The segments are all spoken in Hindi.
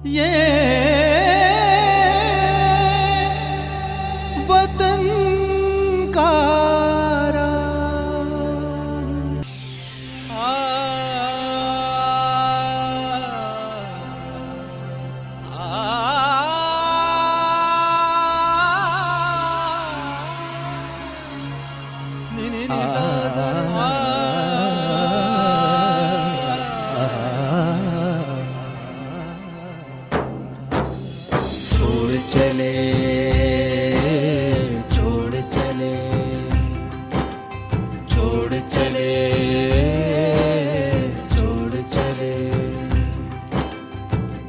ये वतन का चले छोड़ चले छोड़ चले छोड़ चले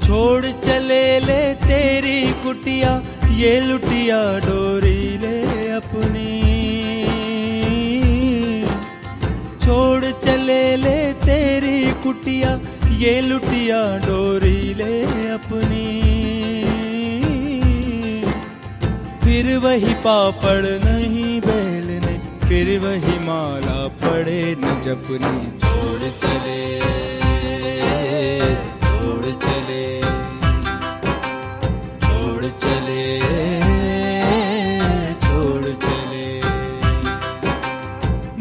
छोड़ चले ले तेरी कुटिया, ये लुटिया डोरी ले अपनी। छोड़ चले ले तेरी कुटिया, ये लुटिया डोरी ले अपनी। फिर वही पापड़ नहीं बेलने, फिर वही माला पड़े न जपनी। छोड़ चले छोड़ चले छोड़ चले छोड़ चले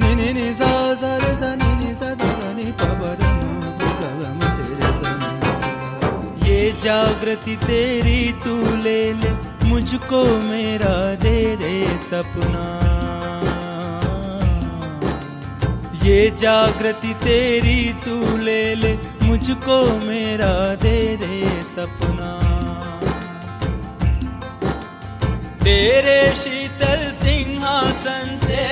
नि नि नि सा सा रे सा नि नि सा दा दा नि पा बा दा मा गा गा म तेरे सा नि सा। ये जागृति तेरी तू ले ले, मुझको मेरा दे दे सपना। ये जागृति तेरी तू ले ले, मुझको मेरा दे दे सपना। तेरे शीतल सिंहासन से,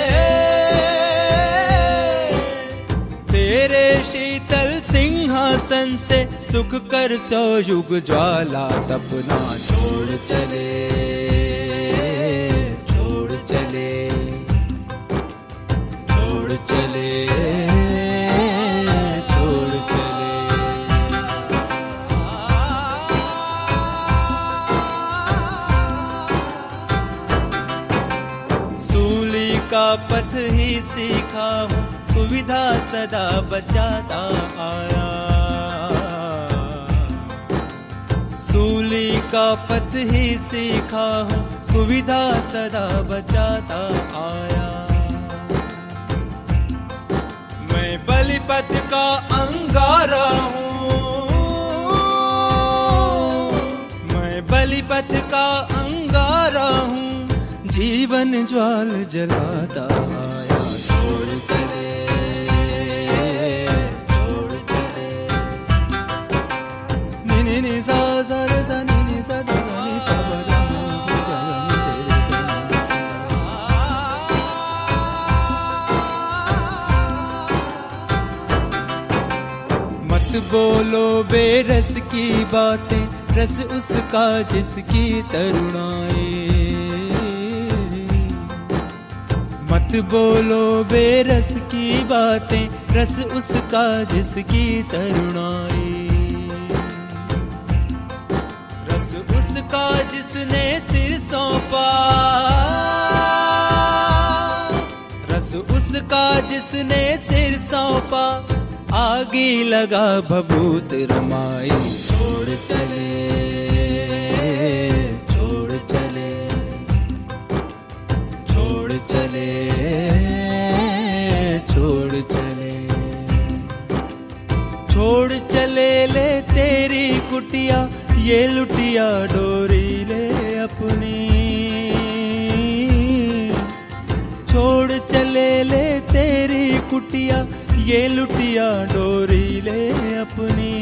तेरे शीतल सिंहासन से सुख कर सौ युग ज्वाला तपना। छोड़ चले छोड़ चले छोड़ चले छोड़ चले सूली का पथ ही सीखा हूँ, सुविधा सदा बचाता आया। सूली का पथ ही सीखा हूँ, सुविधा सदा बचाता आया। मैं बलिपथ का अंगारा हूँ, मैं बलिपथ का अंगारा हूँ, जीवन ज्वाल जलाता आया। छोड़ चले छोड़ चले नि नि नि सा सा रे सा नि नि सा दा दा नि पा बा दा मा गा गा म तेरे सा नि सा। मत बोलो बेरस की बातें, रस उसका जिसकी तरुणाई। मत बोलो बेरस की बातें, रस उसका जिसकी तरुणाई। रस उसका जिसने सिर सौंपा, रस उसका जिसने सिर सौंपा, आगे लगा भभूत रमाई। छोड़ चले छोड़ चले छोड़ चले छोड़ चले छोड़ चले ले तेरी कुटिया, ये लुटिया डोरी ले अपनी। छोड़ चले ले तेरी कुटिया, ये लुटिया डोरी ले अपनी।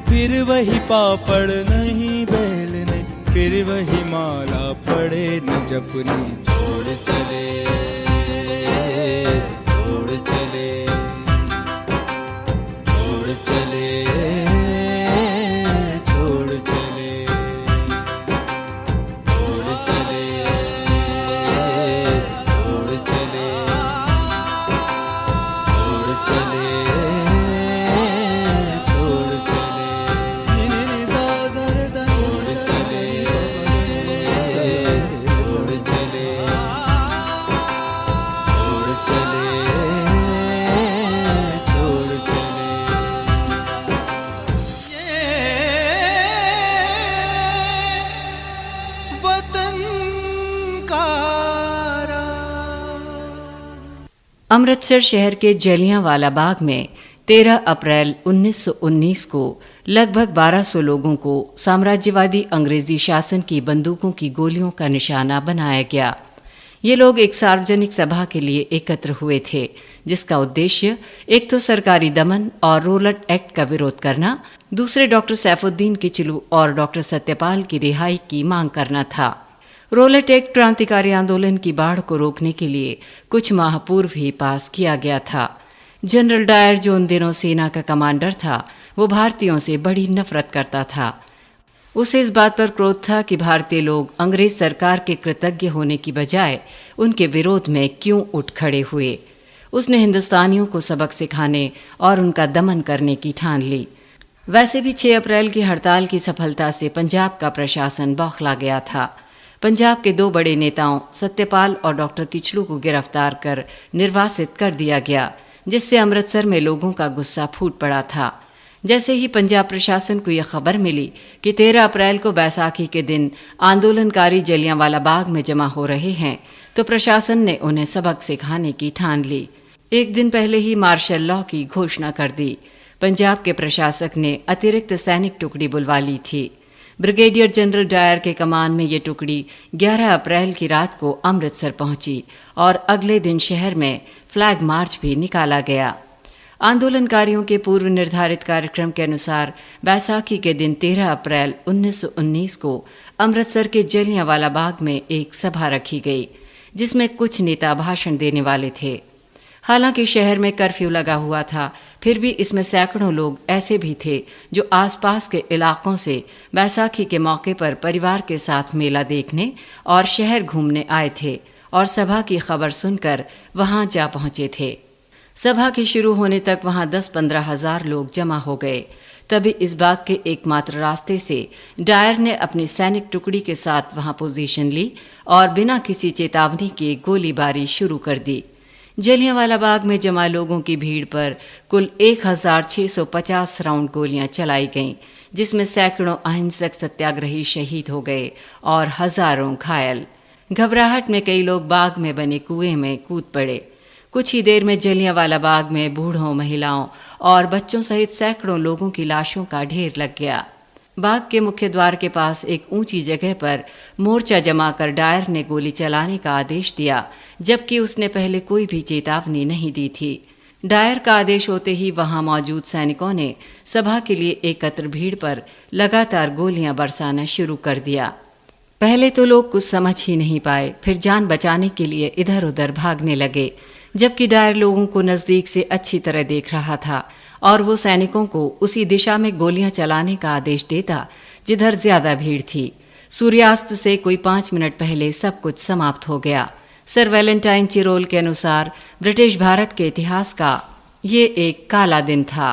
फिर वही पापड़ नहीं बेलने, फिर वही माला पड़े न जपनी। छोड़ चले छोड़ चले छोड़ चले छोड़ चले छोड़ चले छोड़ चले छोड़ चले छोड़ चले नि नि नि सा सा रे सा नि नि सा दा दा नि पा बा दा मा छोड़ चले छोड़ चले छोड़ चले अमृतसर शहर के जलियांवाला बाग में 13 अप्रैल 1919 को लगभग 1200 लोगों को साम्राज्यवादी अंग्रेजी शासन की बंदूकों की गोलियों का निशाना बनाया गया। ये लोग एक सार्वजनिक सभा के लिए एकत्र हुए थे, जिसका उद्देश्य एक तो सरकारी दमन और रोलट एक्ट का विरोध करना, दूसरे डॉक्टर सैफुद्दीन किचलू और डॉक्टर सत्यपाल की रिहाई की मांग करना था। रोलट एक्ट क्रांतिकारी आंदोलन की बाढ़ को रोकने के लिए कुछ माह पूर्व ही पास किया गया था। जनरल डायर, जो उन दिनों सेना का कमांडर था, वो भारतीयों से बड़ी नफरत करता था। उसे इस बात पर क्रोध था कि भारतीय लोग अंग्रेज सरकार के कृतज्ञ होने की बजाय उनके विरोध में क्यों उठ खड़े हुए। उसने हिंदुस्तानियों को सबक सिखाने और उनका दमन करने की ठान ली। वैसे भी 6 अप्रैल की हड़ताल की सफलता से पंजाब का प्रशासन बौखला गया था। पंजाब के 2 बड़े नेताओं सत्यपाल और डॉक्टर किचलू को गिरफ्तार कर निर्वासित कर दिया गया, जिससे अमृतसर में लोगों का गुस्सा फूट पड़ा था। जैसे ही पंजाब प्रशासन को यह खबर मिली कि 13 अप्रैल को बैसाखी के दिन आंदोलनकारी जलियांवाला बाग में जमा हो रहे हैं, तो प्रशासन ने उन्हें सबक सिखाने की ठान ली। एक दिन पहले ही मार्शल लॉ की घोषणा कर दी। पंजाब के प्रशासक ने अतिरिक्त सैनिक टुकड़ी बुलवा ली थी। ब्रिगेडियर जनरल डायर के कमान में ये टुकड़ी 11 अप्रैल की रात को अमृतसर पहुंची और अगले दिन शहर में फ्लैग मार्च भी निकाला गया। आंदोलनकारियों के पूर्व निर्धारित कार्यक्रम के अनुसार बैसाखी के दिन 13 अप्रैल 1919 को अमृतसर के जलियांवाला बाग में एक सभा रखी गई, जिसमें कुछ नेता भाषण देने वाले थे। हालांकि शहर में कर्फ्यू लगा हुआ था, फिर भी इसमें सैकड़ों लोग ऐसे भी थे जो आसपास के इलाकों से बैसाखी के मौके पर परिवार के साथ मेला देखने और शहर घूमने आए थे और सभा की खबर सुनकर वहां जा पहुंचे थे। सभा के शुरू होने तक वहां 10-15 हजार लोग जमा हो गए। तभी इस बाग के एकमात्र रास्ते से डायर ने अपनी सैनिक टुकड़ी के साथ वहां पोजीशन ली और बिना किसी चेतावनी के गोलीबारी शुरू कर दी। जलियांवाला बाग में जमा लोगों की भीड़ पर कुल 1650 राउंड गोलियां चलाई गईं, जिसमें सैकड़ों अहिंसक सत्याग्रही शहीद हो गए और हजारों घायल। घबराहट में कई लोग बाग में बने कुएं में कूद पड़े। कुछ ही देर में जलियांवाला बाग में बूढ़ों, महिलाओं और बच्चों सहित सैकड़ों लोगों की लाशों का ढेर लग गया। बाग के मुख्य द्वार के पास एक ऊंची जगह पर मोर्चा जमाकर डायर ने गोली चलाने का आदेश दिया, जबकि उसने पहले कोई भी चेतावनी नहीं दी थी। डायर का आदेश होते ही वहां मौजूद सैनिकों ने सभा के लिए एकत्र भीड़ पर लगातार गोलियां बरसाना शुरू कर दिया। पहले तो लोग कुछ समझ ही नहीं पाए, फिर जान बचाने के लिए इधर उधर भागने लगे, जबकि डायर लोगों को नजदीक से अच्छी तरह देख रहा था और वो सैनिकों को उसी दिशा में गोलियां चलाने का आदेश देता जिधर ज्यादा भीड़ थी। सूर्यास्त से कोई 5 मिनट पहले सब कुछ समाप्त हो गया। सर वैलेंटाइन चिरोल के अनुसार ब्रिटिश भारत के इतिहास का ये एक काला दिन था।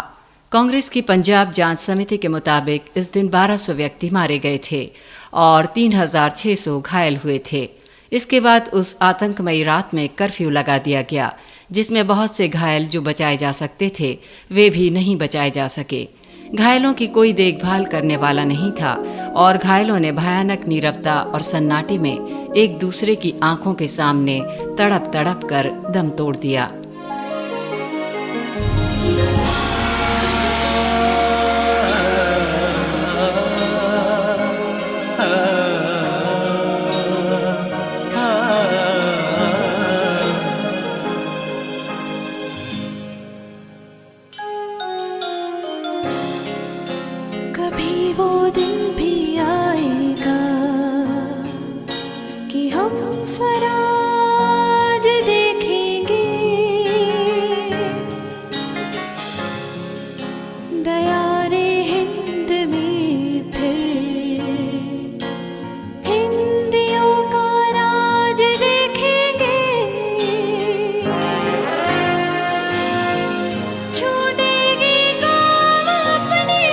कांग्रेस की पंजाब जांच समिति के मुताबिक इस दिन 1200 व्यक्ति मारे गए थे और 3600 घायल हुए थे। इसके बाद उस आतंकमयी रात में कर्फ्यू लगा दिया गया, जिसमें बहुत से घायल जो बचाए जा सकते थे वे भी नहीं बचाए जा सके। घायलों की कोई देखभाल करने वाला नहीं था और घायलों ने भयानक नीरवता और सन्नाटे में एक दूसरे की आंखों के सामने तड़प तड़प कर दम तोड़ दिया। कभी वो दिन भी आएगा कि हम स्वराज देखेंगे, दयारे हिंद में फिर हिंदियों का राज देखेंगे। छूटेगी कौम अपनी,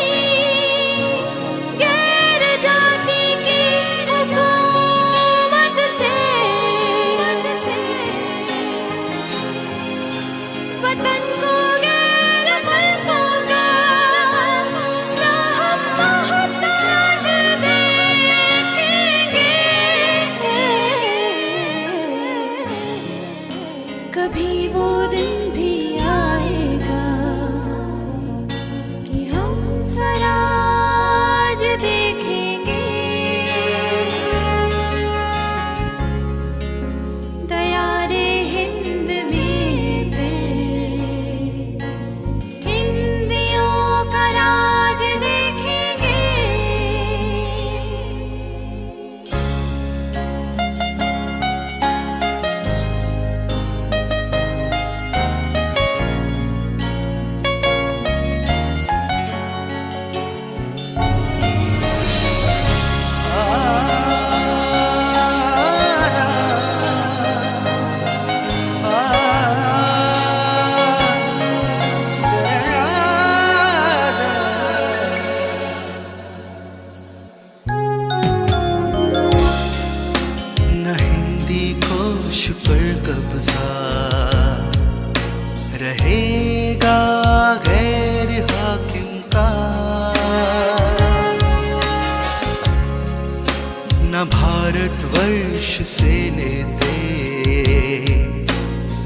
होश से लेते,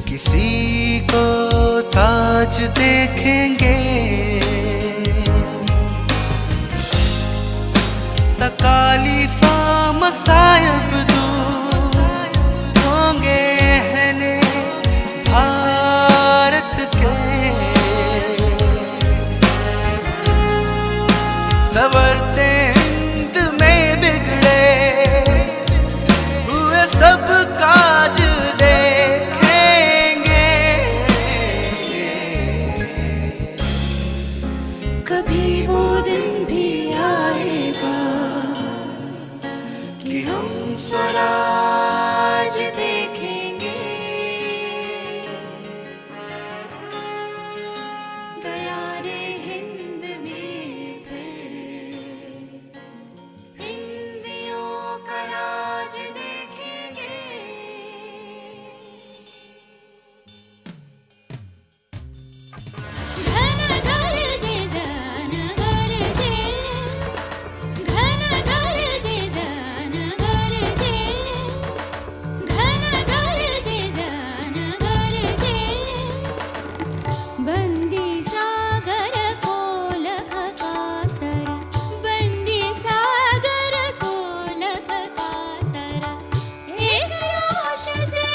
किसी को ताज देखेंगे, तकालीफा मसायब दूर होंगे हने भारत के। सवरते हिंद में बिगड़े हुए सब काज देखेंगे। कभी वो दिन भी आएगा कि हम स्वराज देखेंगे। दयारे हिंद में फिर हिंदियों का राज देखेंगे। घन गरजे जन गरजे, घन गरजे जन गरजे, घन गरजे जन गरजे। बंदी सागर को लखकातर, बंदी सागर को लखकातर, एक रोश से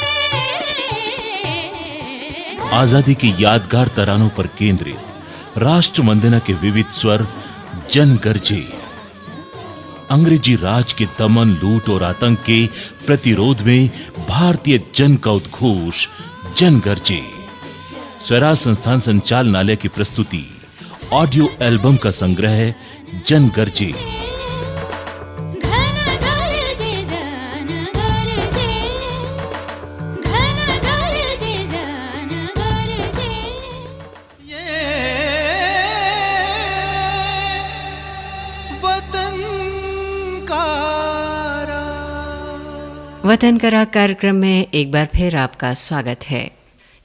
आजादी की यादगार तरानों पर केंद्रित राष्ट्र वंदना के विविध स्वर जन गरजे। अंग्रेजी राज के दमन, लूट और आतंक के प्रतिरोध में भारतीय जन का उद्घोष जन गरजे। स्वराज संस्थान संचालनालय की प्रस्तुति ऑडियो एल्बम का संग्रह जन गरजे। घन गरजे जन गरजे, घन गरजे जन गरजे। ये वतन का राज। वतन का राग कार्यक्रम में एक बार फिर आपका स्वागत है।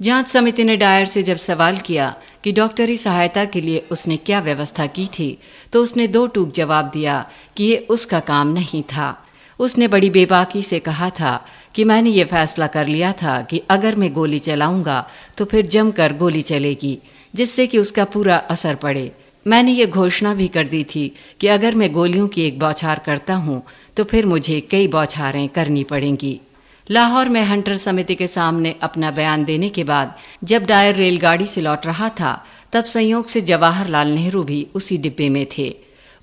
जांच समिति ने डायर से जब सवाल किया कि डॉक्टरी सहायता के लिए उसने क्या व्यवस्था की थी, तो उसने दो टूक जवाब दिया कि ये उसका काम नहीं था। उसने बड़ी बेबाकी से कहा था कि मैंने ये फैसला कर लिया था कि अगर मैं गोली चलाऊंगा तो फिर जमकर गोली चलेगी, जिससे कि उसका पूरा असर पड़े। मैंने ये घोषणा भी कर दी थी कि अगर मैं गोलियों की एक बौछार करता हूँ तो फिर मुझे कई बौछारें करनी पड़ेंगी। लाहौर में हंटर समिति के सामने अपना बयान देने के बाद जब डायर रेलगाड़ी से लौट रहा था, तब संयोग से जवाहरलाल नेहरू भी उसी डिब्बे में थे।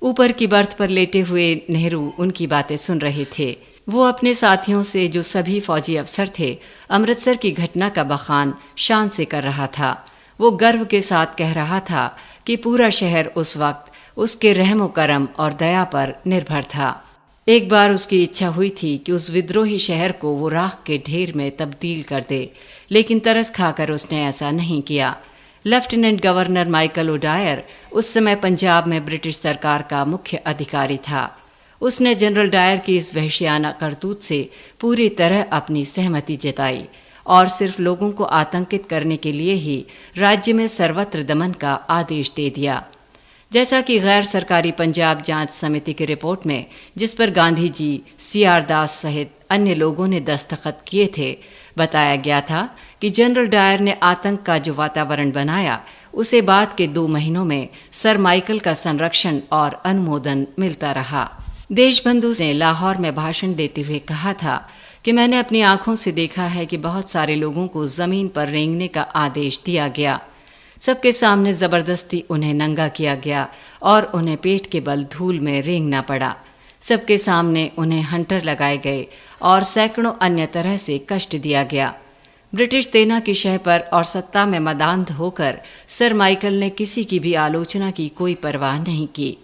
ऊपर की बर्थ पर लेटे हुए नेहरू उनकी बातें सुन रहे थे। वो अपने साथियों से, जो सभी फौजी अफसर थे, अमृतसर की घटना का बखान शान से कर रहा था। वो गर्व के साथ कह रहा था कि पूरा शहर उस वक्त उसके रहमो करम और दया पर निर्भर था। एक बार उसकी इच्छा हुई थी कि उस विद्रोही शहर को वो राख के ढेर में तब्दील कर दे, लेकिन तरस खाकर उसने ऐसा नहीं किया। लेफ्टिनेंट गवर्नर माइकल ओडायर उस समय पंजाब में ब्रिटिश सरकार का मुख्य अधिकारी था। उसने जनरल डायर की इस वहशियाना करतूत से पूरी तरह अपनी सहमति जताई और सिर्फ लोगों को आतंकित करने के लिए ही राज्य में सर्वत्र दमन का आदेश दे दिया। जैसा कि गैर सरकारी पंजाब जांच समिति की रिपोर्ट में, जिस पर गांधी जी, CR दास सहित अन्य लोगों ने दस्तखत किए थे, बताया गया था कि जनरल डायर ने आतंक का जो वातावरण बनाया, उसे बाद के 2 महीनों में सर माइकल का संरक्षण और अनुमोदन मिलता रहा। देशबंधु ने लाहौर में भाषण देते हुए कहा था कि मैंने अपनी आंखों से देखा है कि बहुत सारे लोगों को जमीन पर रेंगने का आदेश दिया गया। सबके सामने जबरदस्ती उन्हें नंगा किया गया और उन्हें पेट के बल धूल में रेंगना पड़ा। सबके सामने उन्हें हंटर लगाए गए और सैकड़ों अन्य तरह से कष्ट दिया गया। ब्रिटिश सेना की शह पर और सत्ता में मदांध होकर सर माइकल ने किसी की भी आलोचना की कोई परवाह नहीं की।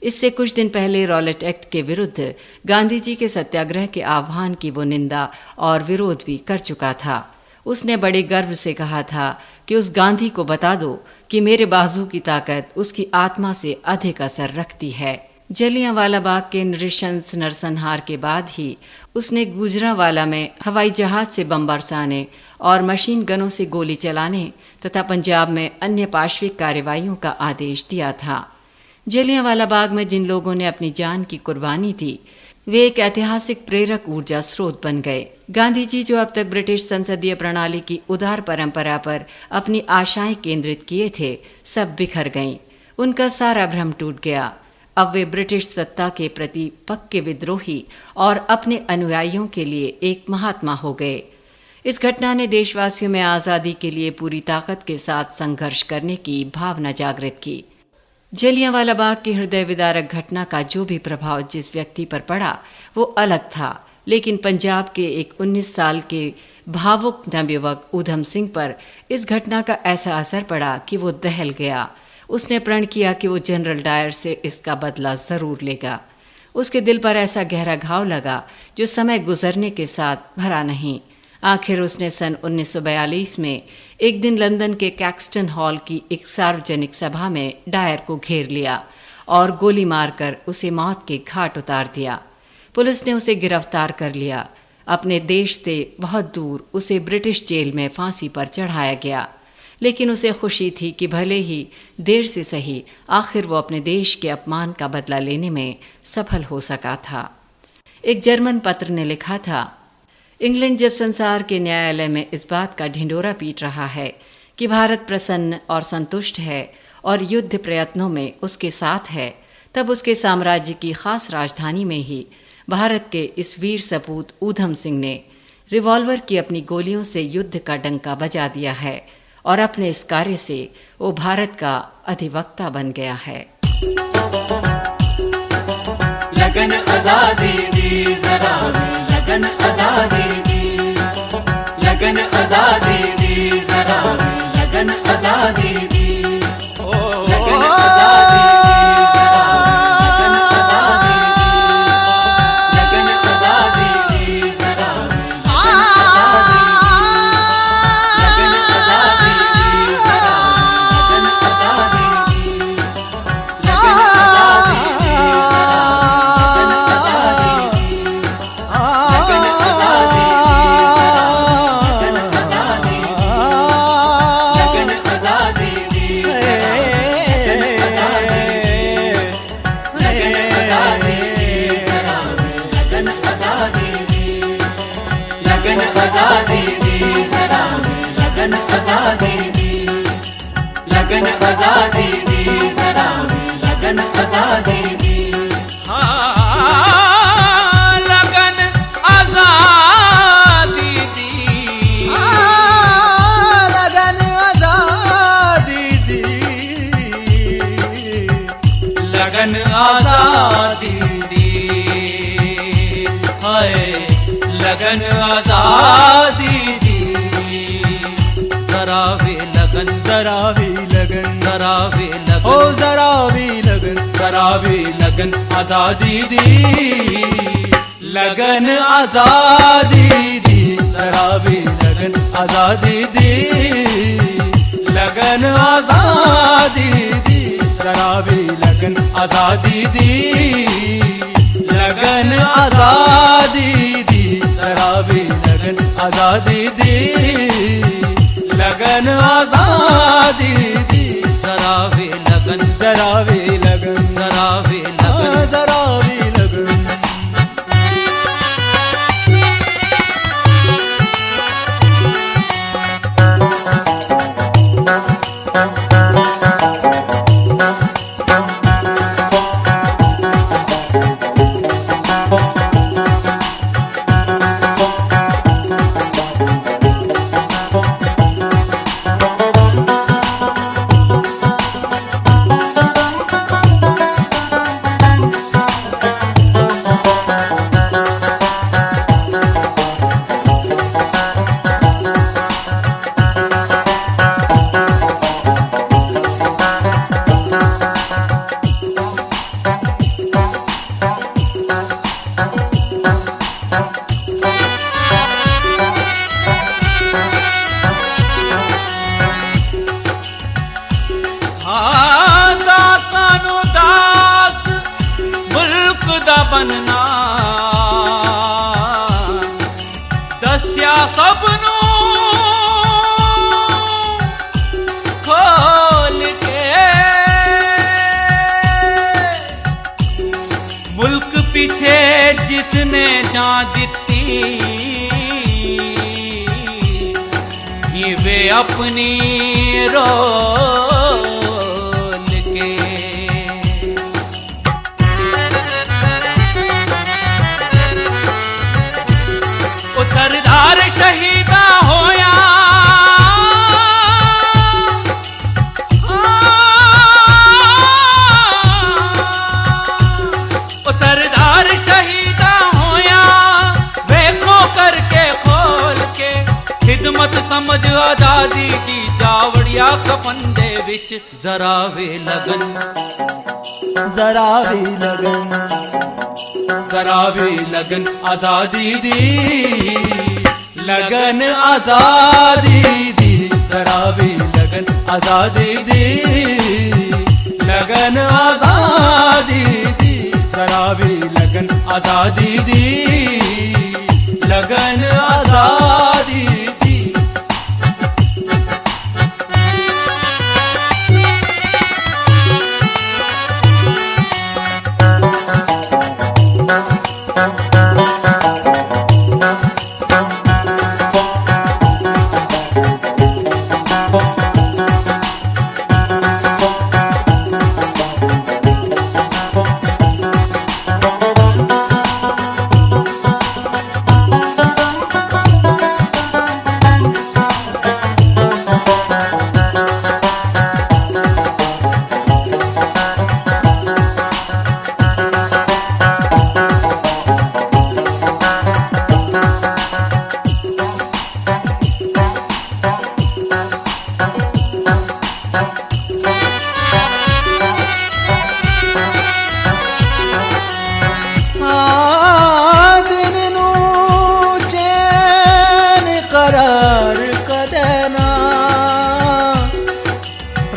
इससे कुछ दिन पहले रॉलेट एक्ट के विरुद्ध गांधी जी के सत्याग्रह के आह्वान की वो निंदा और विरोध भी कर चुका था। उसने बड़े गर्व से कहा था कि उस गांधी को बता दो कि मेरे बाजू की ताकत उसकी आत्मा से अधिक असर रखती है। जलियांवाला बाग के नृशंस नरसंहार के बाद ही उसने गुजरांवाला में हवाई जहाज से बम बरसाने और मशीन गनों से गोली चलाने तथा पंजाब में अन्य पाशविक कार्रवाइयों का आदेश दिया था। जलियांवाला बाग में जिन लोगों ने अपनी जान की कुर्बानी दी, वे एक ऐतिहासिक प्रेरक ऊर्जा स्रोत बन गए। गांधी जी, जो अब तक ब्रिटिश संसदीय प्रणाली की उदार परंपरा पर अपनी आशाएं केंद्रित किए थे, सब बिखर गईं। उनका सारा भ्रम टूट गया। अब वे ब्रिटिश सत्ता के प्रति पक्के विद्रोही और अपने अनुयायियों के लिए एक महात्मा हो गए। इस घटना ने देशवासियों में आज़ादी के लिए पूरी ताकत के साथ संघर्ष करने की भावना जागृत की। जलियांवाला बाग की हृदय विदारक घटना का जो भी प्रभाव जिस व्यक्ति पर पड़ा वो अलग था, लेकिन पंजाब के एक 19 साल के भावुक नवयुवक ऊधम सिंह पर इस घटना का ऐसा असर पड़ा कि वो दहल गया। उसने प्रण किया कि वो जनरल डायर से इसका बदला जरूर लेगा। उसके दिल पर ऐसा गहरा घाव लगा जो समय गुजरने के साथ भरा नहीं। आखिर उसने सन 1942 में एक दिन लंदन के कैक्सटन हॉल की एक सार्वजनिक सभा में डायर को घेर लिया और गोली मारकर उसे मौत के घाट उतार दिया। पुलिस ने उसे गिरफ्तार कर लिया। अपने देश से बहुत दूर उसे ब्रिटिश जेल में फांसी पर चढ़ाया गया, लेकिन उसे खुशी थी कि भले ही देर से सही आखिर वो अपने देश के अपमान का बदला लेने में सफल हो सका था। एक जर्मन पत्र ने लिखा था, इंग्लैंड जब संसार के न्यायालय में इस बात का ढिंढोरा पीट रहा है कि भारत प्रसन्न और संतुष्ट है और युद्ध प्रयत्नों में उसके साथ है, तब उसके साम्राज्य की खास राजधानी में ही भारत के इस वीर सपूत ऊधम सिंह ने रिवॉल्वर की अपनी गोलियों से युद्ध का डंका बजा दिया है और अपने इस कार्य से वो भारत का अधिवक्ता बन गया है। लगन आजादी दी जरा भी, लगन आजादी दी, लगन आजादी दी जरा भी, लगन आजादी दी, लगन आजादी दी जरा भी, लगन आजादी दी, लगन आजादी दी जरा भी, लगन आजादी दी, लगन आजादी दी जरा भी, लगन आजादी दी, लगन आजादी दी लगन आजादी दी जरा भी, लगन आजादी दी, हाँ लगन आजादी दी, लगन आजादी दी, लगन आजादी दी, हाय लगन आजादी दी, जरा भी लगन, जरा भी लगन, जरा भी लगन, ओ जरा भी लगन, जरा भी लगन आजादी दी, लगन आजादी दी, जरा भी लगन आजादी दी, लगन आजादी दी, जरा भी लगन आजादी दी, लगन आजादी दी, जरा भी लगन आजादी दी, लगन आजादी दी, जरा भी लगन, जरा भी लगन, जरा भी लगन, जरा भी लगन। बनना दस्या सबनों खोल के मुल्क पीछे जिसने जान दिती कि वे अपनी रोल के। ओ सरदार शहीदा होया खिदमत समझ आजादी दी जावड़िया कफन दे विच जरा वे लगन, जरा वे लगन, जरा वे लगन आजादी दी, लगन आजादी दी, जरा वे लगन आजादी दी, लगन आजादी दी, जरा वे लगन आजादी दी, लगन आजादी दी।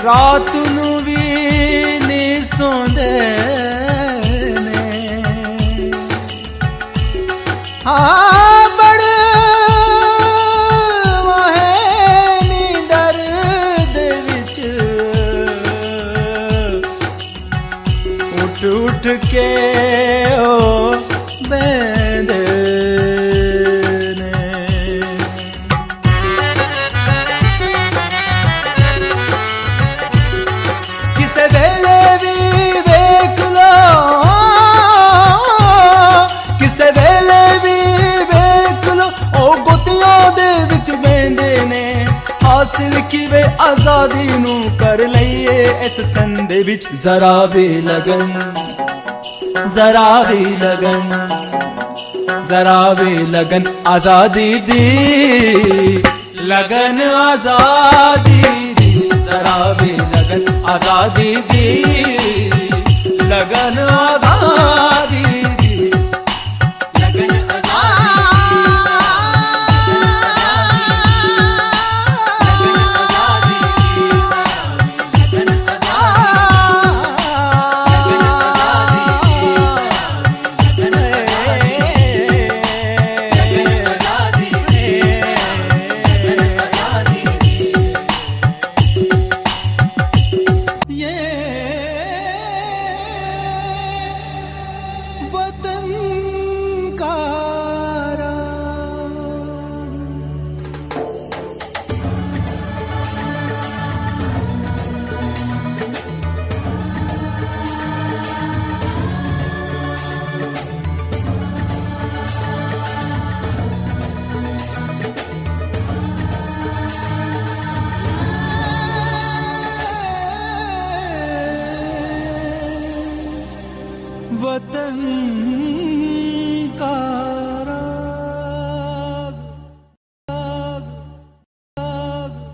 रात नू भी नहीं सोंदे ने, हाँ बड़े वहे नी दर्द विच उठ उठ के ओ बेंदे हासिल की वे आजादी नू कर लईए इस संदे विच जरा भी लगन, जरा भी लगन, जरा भी लगन आजादी दी, लगन आजादी दी, जरा भी लगन आजादी दी, लगन आजादी दी, लगन वतन